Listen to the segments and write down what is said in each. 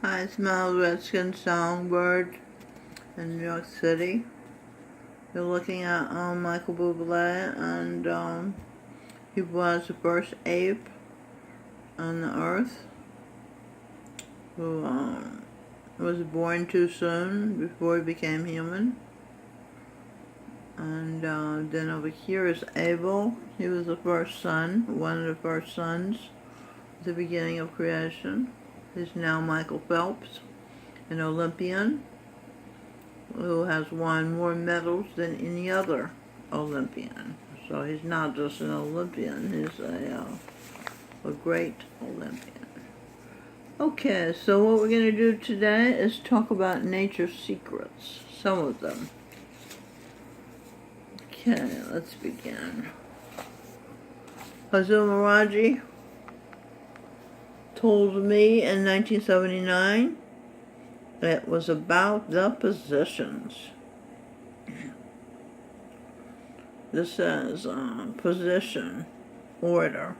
Hi, Smile Redskin Songbird in New York City. You're looking at Michael Bublé, and he was the first ape on the earth who was born too soon before he became human. And then over here is Abel. He was the first son, one of the first sons at the beginning of creation. He's now Michael Phelps, an Olympian who has won more medals than any other Olympian. So he's not just an Olympian, he's a great Olympian. Okay, so what we're going to do today is talk about nature's secrets, some of them. Okay, let's begin. Hazil Maraji told me in 1979 it was about the positions. This says position, order,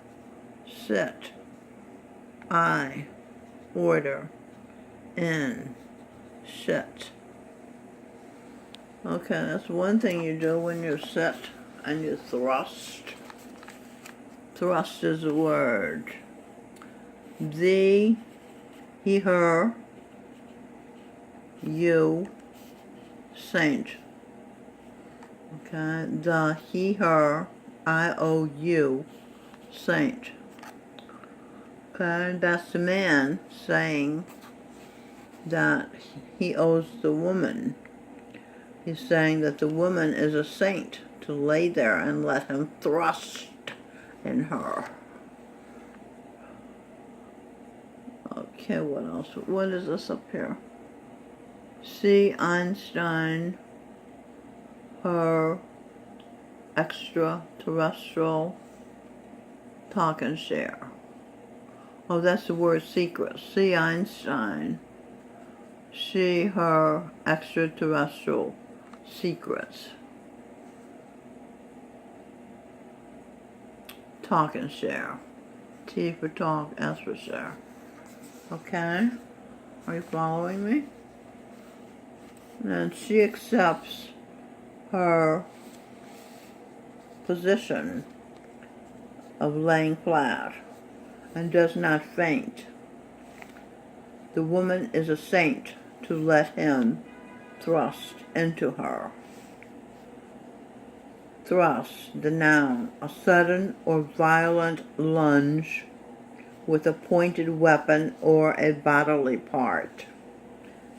sit, I, order, in, sit. Okay, that's one thing you do when you sit and you thrust. Thrust is a word. Thee, he, her, you, saint. Okay, the, he, her, I-O-U, saint. Okay, that's the man saying that he owes the woman. He's saying that the woman is a saint to lay there and let him thrust in her. Okay, what else? What is this up here? See Einstein, her, extraterrestrial, talk and share. Oh, that's the word secret. See Einstein, she, her, extraterrestrial, secrets. Talk and share. T for talk, S for share. Okay? Are you following me? And she accepts her position of laying flat and does not faint. The woman is a saint to let him thrust into her. Thrust, the noun, a sudden or violent lunge with a pointed weapon or a bodily part.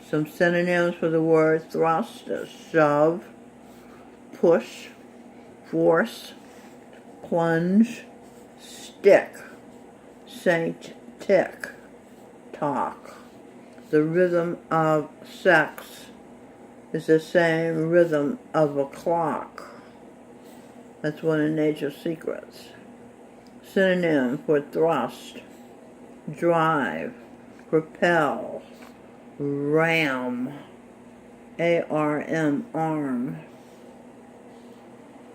Some synonyms for the word thrust is shove, push, force, plunge, stick, saint, tick, talk. The rhythm of sex is the same rhythm of a clock. That's one of nature's secrets. Synonym for thrust: drive, propel, ram, A-R-M, arm,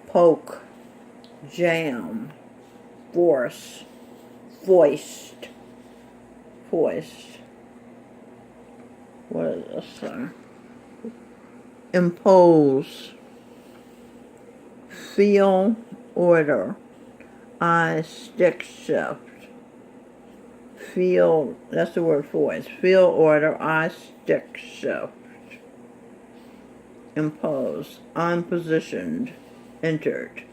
poke, jam, force, foist, foist. What is this thing? Impose, feel, order, I, stick, shift. Feel, that's the word voice. Feel, order, I, stick, shift. Impose, I'm positioned, entered.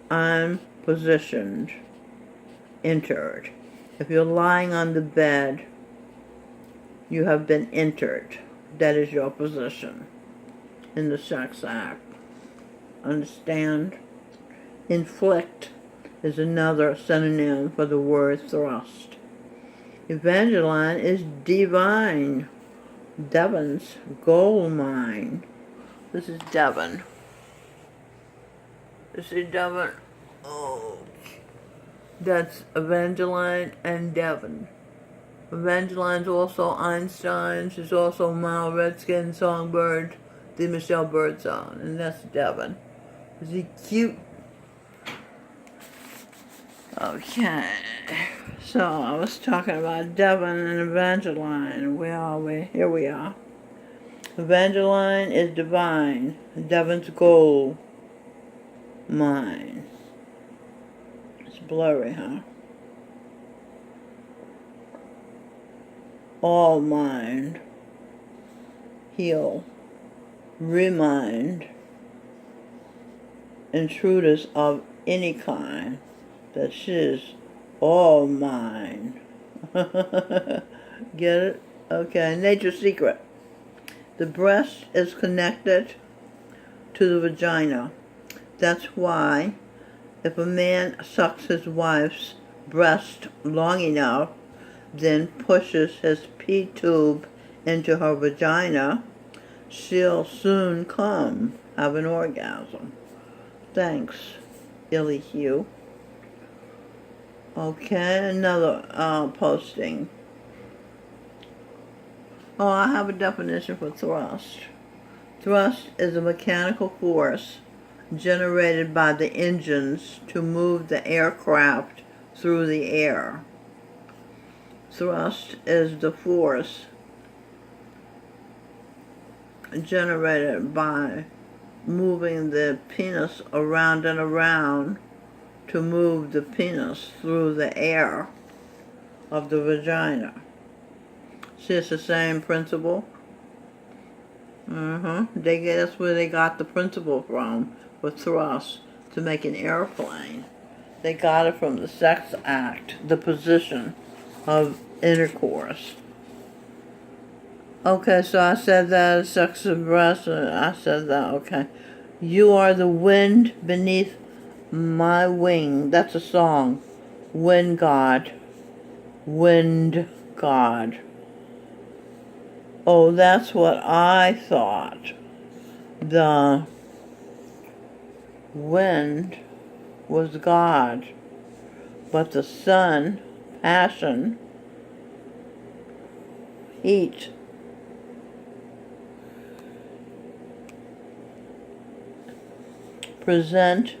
I'm positioned, entered. If you're lying on the bed, you have been entered. That is your position in the sex act. Understand? Inflict is another synonym for the word thrust. Evangeline is divine. Devon's gold mine. This is Devon. This is Devon. Oh, that's Evangeline and Devon. Evangeline's also Einstein. She's also Mild Redskin Songbird, the Michelle Birdsong, and that's Devon. Is he cute? Okay, so I was talking about Devon and Evangeline. Where are we? Here we are. Evangeline is divine. Devon's gold mine. It's blurry, huh? All mind. Heal. Remind. Intruders of any kind. That she's all mine. Get it? Okay, nature's secret. The breast is connected to the vagina. That's why if a man sucks his wife's breast long enough, then pushes his pee tube into her vagina, she'll soon have an orgasm. Thanks, Illy Hugh. Okay, another posting. Oh, I have a definition for thrust. Thrust is a mechanical force generated by the engines to move the aircraft through the air. Thrust is the force generated by moving the penis around and around to move the penis through the air of the vagina. See, it's the same principle. That's where they got the principle from for thrust, to make an airplane. They got it from the sex act, the position of intercourse. Okay, so I said that, sex of breast, I said that, okay. You are the wind beneath my wing. That's a song. Wind God. Wind God. Oh, that's what I thought. The wind was God, but the sun, passion, heat, present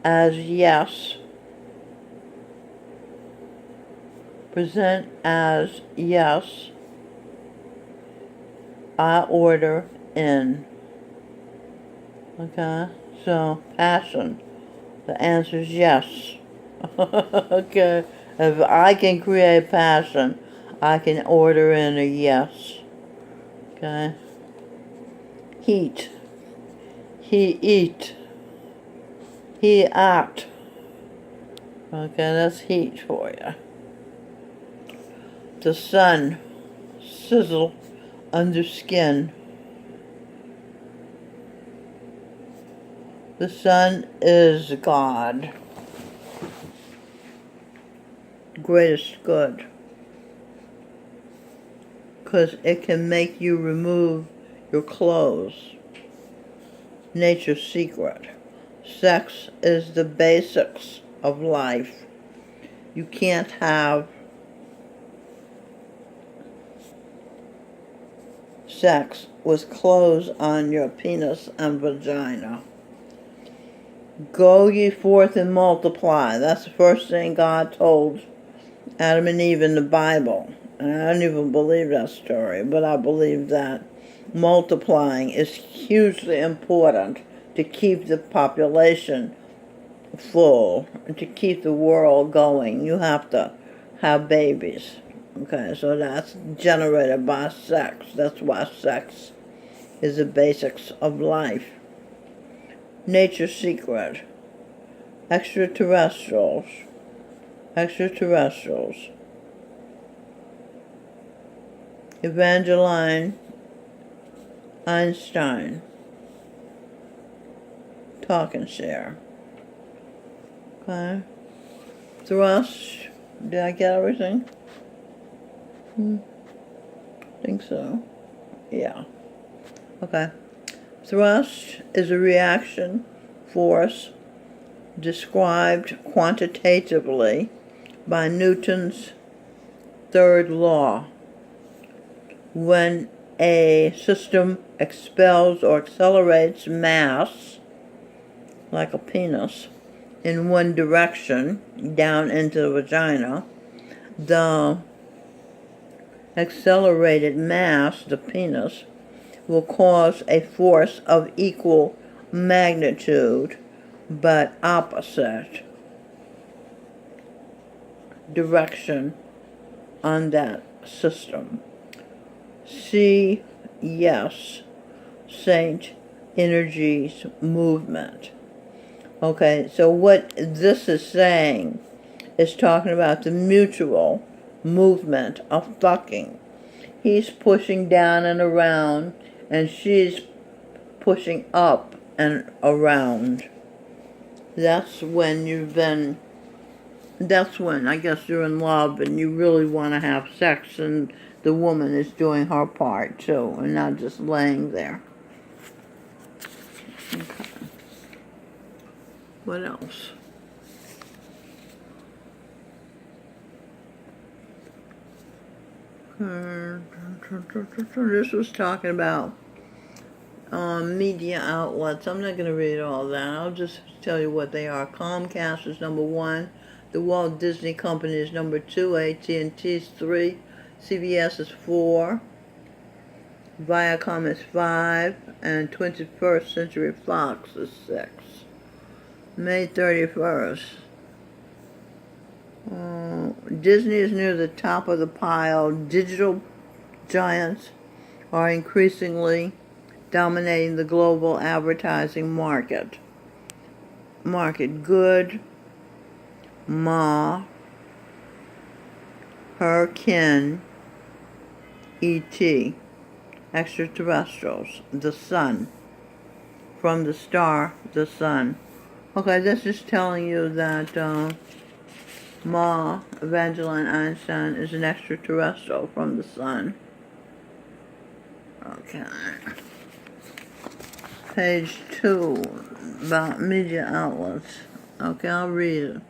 as yes. Present as yes. I order in. Okay, so passion. The answer is yes. Okay, if I can create passion, I can order in a yes. Okay. Heat. He eat. He act. Okay, that's heat for you. The sun. Sizzle under skin. The sun is God. Greatest good. Because it can make you remove your clothes. Nature's secret. Sex is the basics of life. You can't have sex with clothes on your penis and vagina. Go ye forth and multiply. That's the first thing God told Adam and Eve in the Bible. And I don't even believe that story, but I believe that multiplying is hugely important to keep the population full, and to keep the world going. You have to have babies. Okay, so that's generated by sex. That's why sex is the basics of life. Nature's secret. Extraterrestrials. Extraterrestrials. Evangeline Einstein. Talk and share. Okay. Thrust. Did I get everything? Think so. Yeah. Okay. Thrust is a reaction force described quantitatively by Newton's third law. When a system expels or accelerates mass, like a penis, in one direction, down into the vagina, the accelerated mass, the penis, will cause a force of equal magnitude but opposite direction on that system. See, yes, Saint Energy's movement. Okay, so what this is saying is talking about the mutual movement of fucking. He's pushing down and around, and she's pushing up and around. That's when I guess you're in love and you really want to have sex, and the woman is doing her part too, and not just laying there. Okay. What else? This was talking about media outlets. I'm not going to read all that. I'll just tell you what they are. Comcast is number 1. The Walt Disney Company is number 2. AT&T is 3. CBS is 4. Viacom is 5. And 21st Century Fox is 6. May 31st. Disney is near the top of the pile. Digital giants are increasingly dominating the global advertising market. Good, Ma, her kin, E.T., extraterrestrials, the sun, from the star, the sun. Okay, this is telling you that Ma, Evangeline Einstein, is an extraterrestrial from the sun. Okay. Page 2, about media outlets. Okay, I'll read it.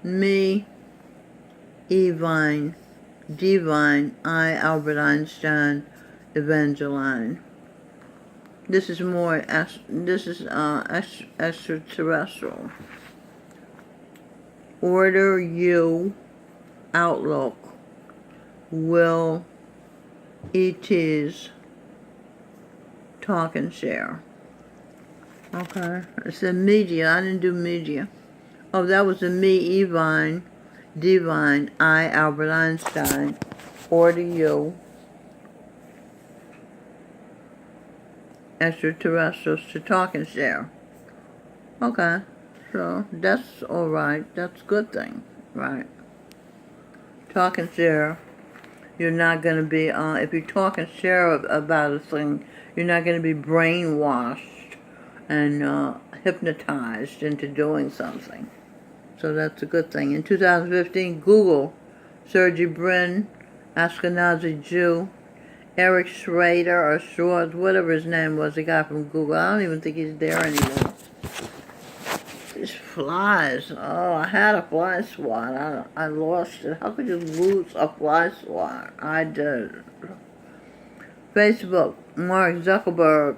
Me, Divine, I, Albert Einstein, Evangeline. This is extraterrestrial. Order you, Outlook, will, ET's, talk and share. Okay, it said media. I didn't do media. Oh, that was the me, Divine, I, Albert Einstein, order you, extraterrestrials, to talk and share. Okay, so that's all right. That's a good thing, right? Talk and share. You're not going to be, if you talk and share about a thing, you're not going to be brainwashed and hypnotized into doing something. So that's a good thing. In 2015, Google, Sergey Brin, Ashkenazi Jew, Eric Schrader, or Schwartz, whatever his name was, the guy from Google. I don't even think he's there anymore. These flies. Oh, I had a fly swat. I lost it. How could you lose a fly swat? I did. Facebook, Mark Zuckerberg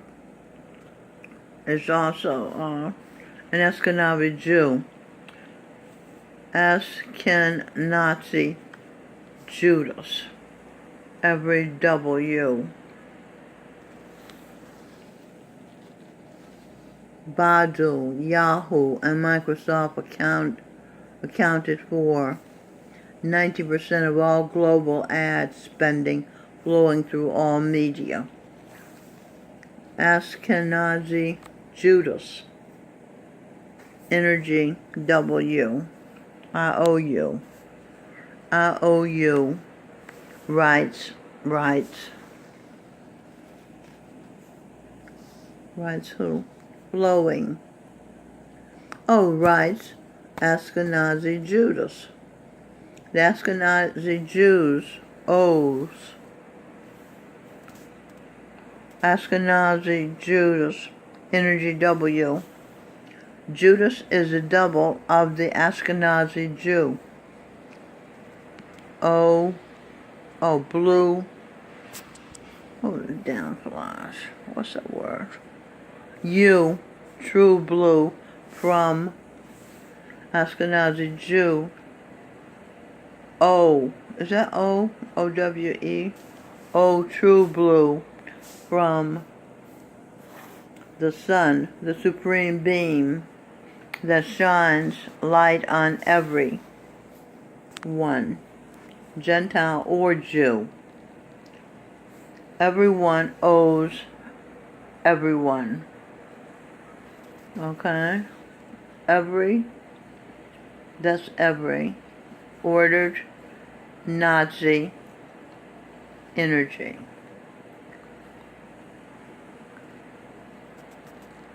is also an Ashkenazi Jew. Ashkenazi Judas. Every W. Baidu, Yahoo, and Microsoft accounted for 90% of all global ad spending flowing through all media. Ashkenazi Judas. Energy W. IOU. Rights who? Flowing. Oh, rights, Ashkenazi Judas. The Ashkenazi Jews owes. Ashkenazi Judas, energy W. Judas is a double of the Ashkenazi Jew. Blue. Hold it down, flash. What's that word? U, true blue, from Ashkenazi Jew. O, is that O? O-W-E? O, true blue, from the sun, the supreme beam that shines light on every one, Gentile or Jew. Everyone owes everyone. Okay? Every, that's every, ordered Nazi energy.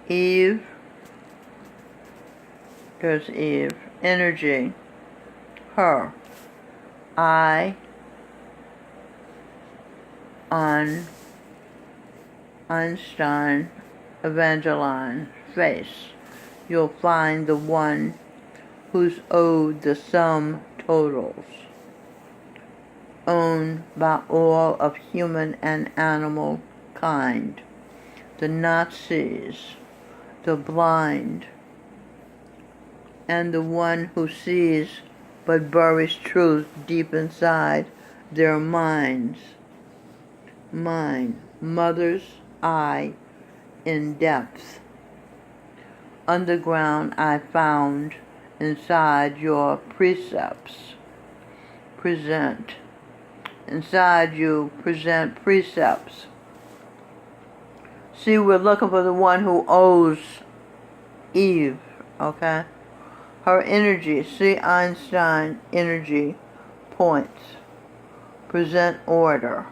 Eve, there's Eve, energy, her, I, on Einstein Evangeline, face. You'll find the one who's owed the sum totals, owned by all of human and animal kind, the Nazis, the blind, and the one who sees but buries truth deep inside their minds. Mind, mother's eye in depth. Underground I found inside your precepts. Present. Inside you present precepts. See, we're looking for the one who owes Eve, okay? Her energy, see Einstein energy points. Present order.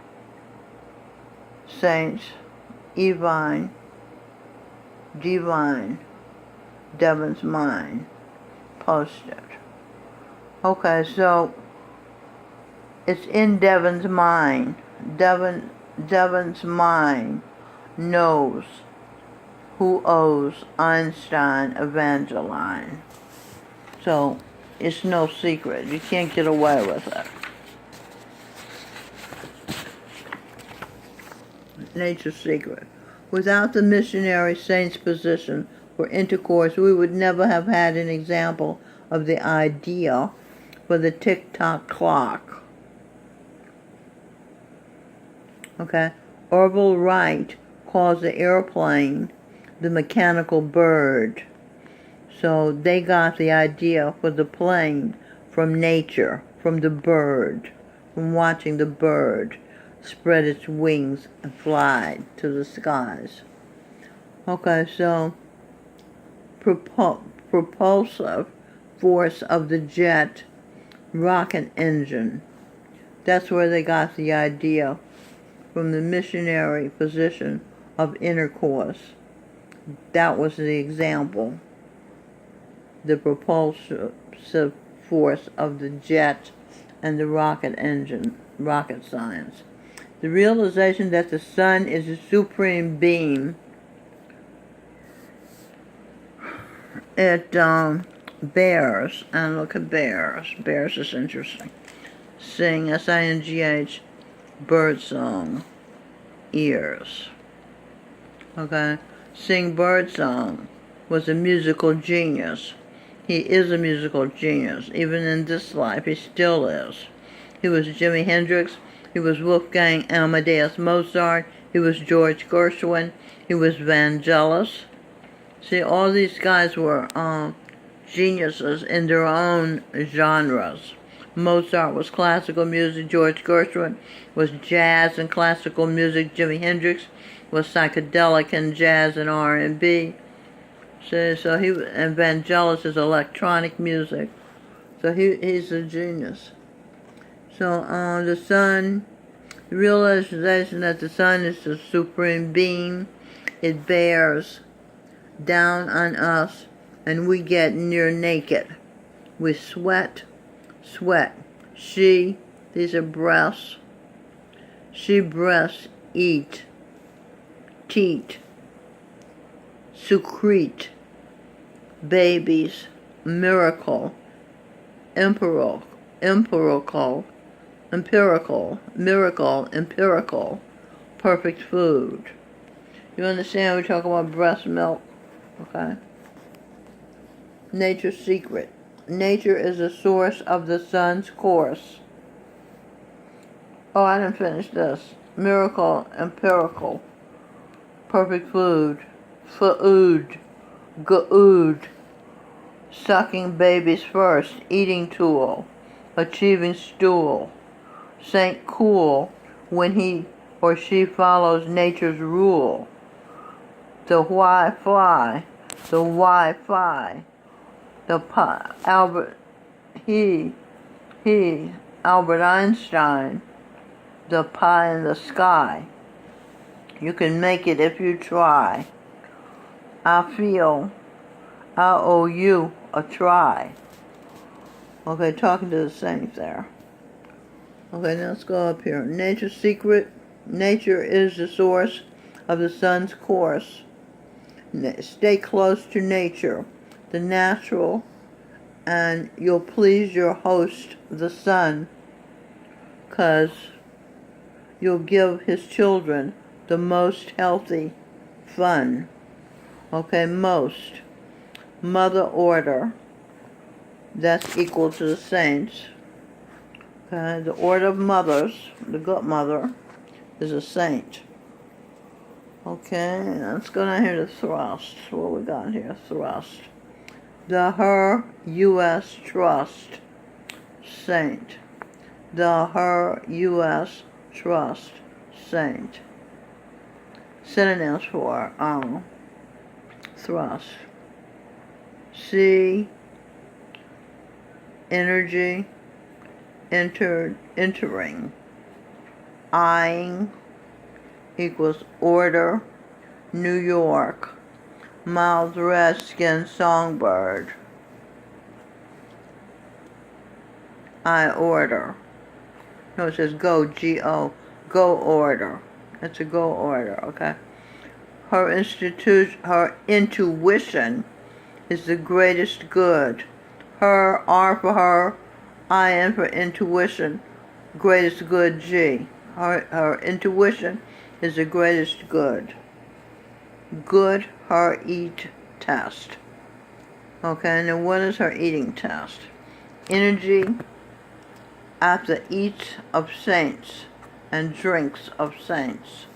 Saints, Evine, divine, Devon's mind, posted. Okay, so it's in Devon's mind. Devon's mind knows who owes Einstein Evangeline. So it's no secret. You can't get away with it. Nature's secret. Without the missionary saint's position for intercourse, we would never have had an example of the idea for the tick-tock clock. Okay? Orville Wright calls the airplane the mechanical bird. So they got the idea for the plane from nature, from the bird, from watching the bird spread its wings and fly to the skies. Okay, so propulsive force of the jet rocket engine. That's where they got the idea from the missionary position of intercourse. That was the example. The propulsive force of the jet and the rocket engine, rocket science. The realization that the sun is a supreme being, it bears, and look at bears. Bears is interesting. Sing, S-I-N-G-H, bird song, ears. Okay? Sing bird song was a musical genius. He is a musical genius. Even in this life, he still is. He was Jimi Hendrix. He was Wolfgang Amadeus Mozart. He was George Gershwin. He was Vangelis. See, all these guys were geniuses in their own genres. Mozart was classical music. George Gershwin was jazz and classical music. Jimi Hendrix was psychedelic and jazz and R&B. So he, and Vangelis is electronic music. So he's a genius. So the sun, the realization that the sun is the supreme being, it bears down on us, and we get near naked. We sweat. She, these are breasts. She breasts eat, teat, secrete, babies, miracle, empirical, perfect food. You understand? We talk about breast milk, okay? Nature's secret. Nature is the source of the sun's course. Oh, I didn't finish this. Miracle, empirical. Perfect food. Food. Good. Sucking babies first. Eating tool. Achieving stool. Saint cool when he or she follows nature's rule. The why fly. The Wi-Fi. The Albert Einstein, the pie in the sky. You can make it if you try. I owe you a try. Okay, talking to the saints there. Okay, now let's go up here. Nature's secret. Nature is the source of the sun's course. Stay close to nature, the natural, and you'll please your host, the sun, because you'll give his children the most healthy fun. Okay, most. Mother order, that's equal to the saints. Okay, the order of mothers, the good mother, is a saint. Okay, let's go down here to thrust. What we got here? Thrust. The Her U.S. Trust, saint. The Her U.S. Trust, saint. Synonyms for thrust. C. Energy. Entering. Eyeing equals order. New York. Mild red-skinned songbird. I order. No, it says go, G-O. Go order. It's a go order, okay? Her intuition is the greatest good. Her, R for her, I-N for intuition, greatest good, G. Her intuition is the greatest good. Good, her eat test. Okay, and then what is her eating test? Energy at the eats of saints and drinks of saints.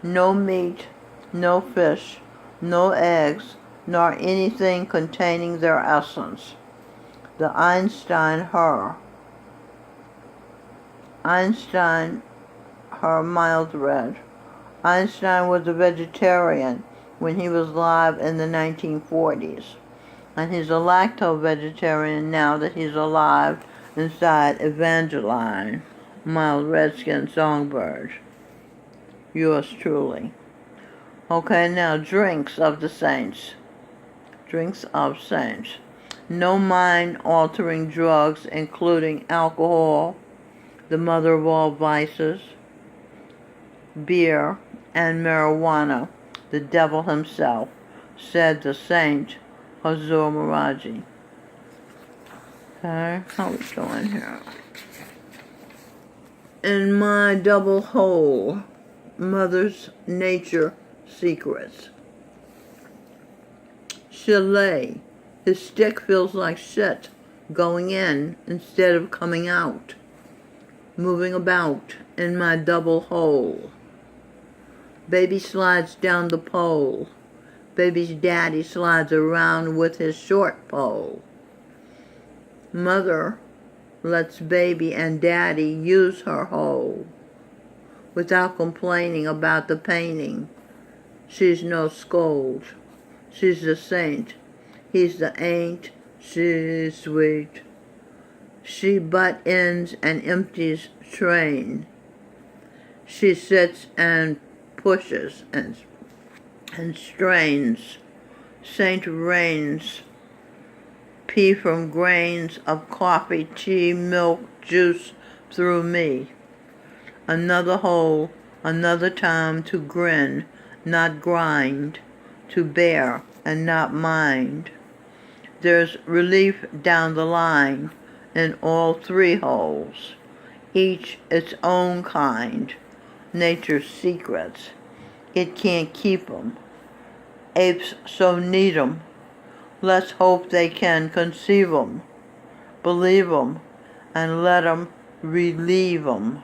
No meat, no fish, no eggs, nor anything containing their essence. The Einstein her. Einstein her mild red. Einstein was a vegetarian when he was alive in the 1940s. And he's a lacto-vegetarian now that he's alive inside Evangeline, mild red-skinned songbird. Yours truly. Okay, now drinks of the saints. Drinks of saints. No mind-altering drugs, including alcohol, the mother of all vices, beer, and marijuana, the devil himself, said the saint Hazur Maraji. Okay, how we doing here? In my double hole, Mother's Nature Secrets. Chalet. His stick feels like shit, going in instead of coming out. Moving about in my double hole. Baby slides down the pole. Baby's daddy slides around with his short pole. Mother lets baby and daddy use her hole without complaining about the painting. She's no scold. She's the saint. He's the ain't. She's sweet. She butt ends and empties train. She sits and pushes and strains. Saint rains. Pee from grains of coffee, tea, milk, juice through me. Another hole, another time to grin, not grind, to bear and not mind. There's relief down the line in all three holes, each its own kind, nature's secrets. It can't keep 'em. Apes so need 'em. Let's hope they can conceive them, believe them, and let them relieve them.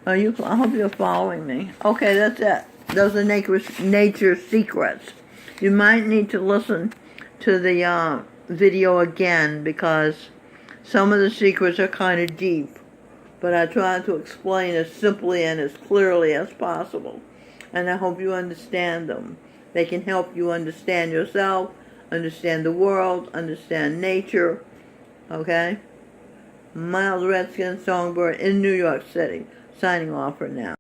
I hope you're following me. Okay, that's it. Those are nature secrets. You might need to listen to the video again because some of the secrets are kind of deep. But I try to explain as simply and as clearly as possible. And I hope you understand them. They can help you understand yourself, understand the world, understand nature. Okay? Miles Redskin Songbird in New York City, signing off for now.